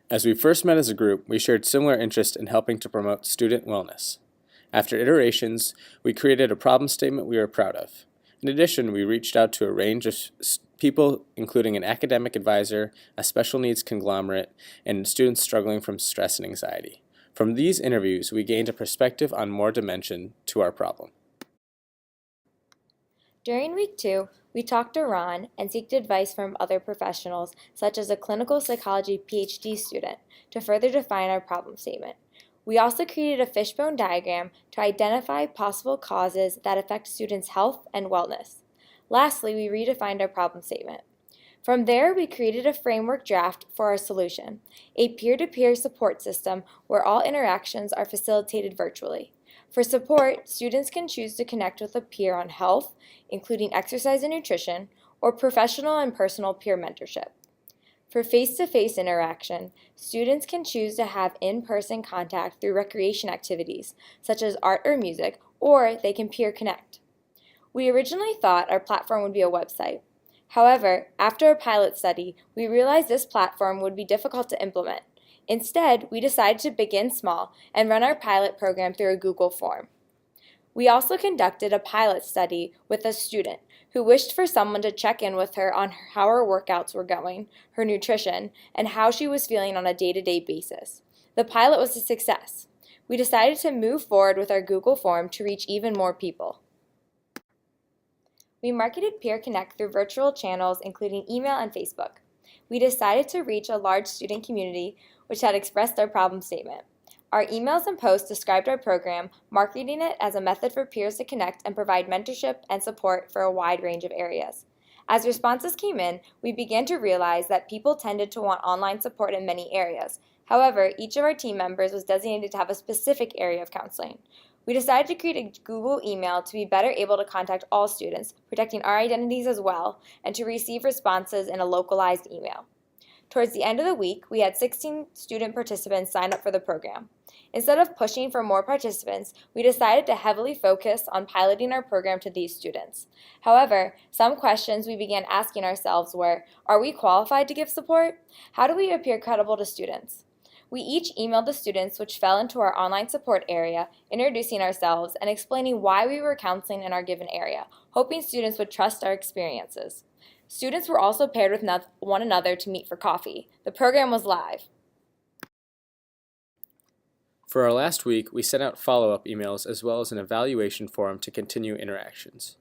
As we first met as a group, we shared similar interest in helping to promote student wellness. After iterations, we created a problem statement we were proud of. In addition, we reached out to a range of people, including an academic advisor, a special needs conglomerate, and students struggling from stress and anxiety. From these interviews, we gained a perspective on more dimension to our problem. During week 2, we talked to Ron and sought advice from other professionals, such as a clinical psychology PhD student, to further define our problem statement. We also created a fishbone diagram to identify possible causes that affect students' health and wellness. Lastly, we redefined our problem statement. From there, we created a framework draft for our solution, a peer-to-peer support system where all interactions are facilitated virtually. For support, students can choose to connect with a peer on health, including exercise and nutrition, or professional and personal peer mentorship. For face-to-face interaction, students can choose to have in-person contact through recreation activities, such as art or music, or they can peer connect. We originally thought our platform would be a website. However, after a pilot study, we realized this platform would be difficult to implement. Instead, we decided to begin small and run our pilot program through a Google form. We also conducted a pilot study with a student who wished for someone to check in with her on how her workouts were going, her nutrition, and how she was feeling on a day-to-day basis. The pilot was a success. We decided to move forward with our Google form to reach even more people. We marketed Peer Connect through virtual channels, including email and Facebook. We decided to reach a large student community which had expressed their problem statement. Our emails and posts described our program, marketing it as a method for peers to connect and provide mentorship and support for a wide range of areas. As responses came in, we began to realize that people tended to want online support in many areas. However, each of our team members was designated to have a specific area of counseling. We decided to create a Google email to be better able to contact all students, protecting our identities as well, and to receive responses in a localized email. Towards the end of the week, we had 16 student participants sign up for the program. Instead of pushing for more participants, we decided to heavily focus on piloting our program to these students. However, some questions we began asking ourselves were, are we qualified to give support? How do we appear credible to students? We each emailed the students, which fell into our online support area, introducing ourselves and explaining why we were counseling in our given area, hoping students would trust our experiences. Students were also paired with one another to meet for coffee. The program was live. For our last week, we sent out follow-up emails as well as an evaluation forum to continue interactions.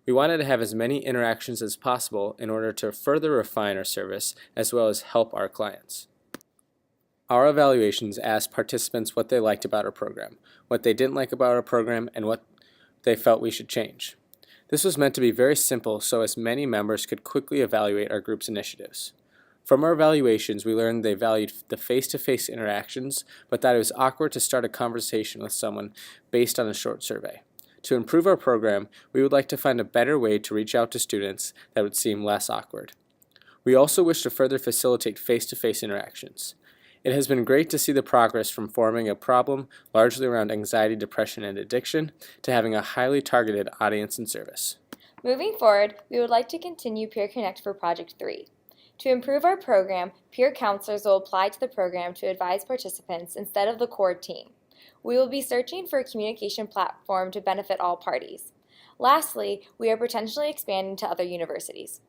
We wanted to have as many interactions as possible in order to further refine our service as well as help our clients. Our evaluations asked participants what they liked about our program, what they didn't like about our program, and what they felt we should change. This was meant to be very simple so as many members could quickly evaluate our group's initiatives. From our evaluations, we learned they valued the face-to-face interactions, but that it was awkward to start a conversation with someone based on a short survey. To improve our program, we would like to find a better way to reach out to students that would seem less awkward. We also wish to further facilitate face-to-face interactions. It has been great to see the progress from forming a problem largely around anxiety, depression, and addiction to having a highly targeted audience and service. Moving forward, we would like to continue Peer Connect for Project 3. To improve our program, peer counselors will apply to the program to advise participants instead of the core team. We will be searching for a communication platform to benefit all parties. Lastly, we are potentially expanding to other universities.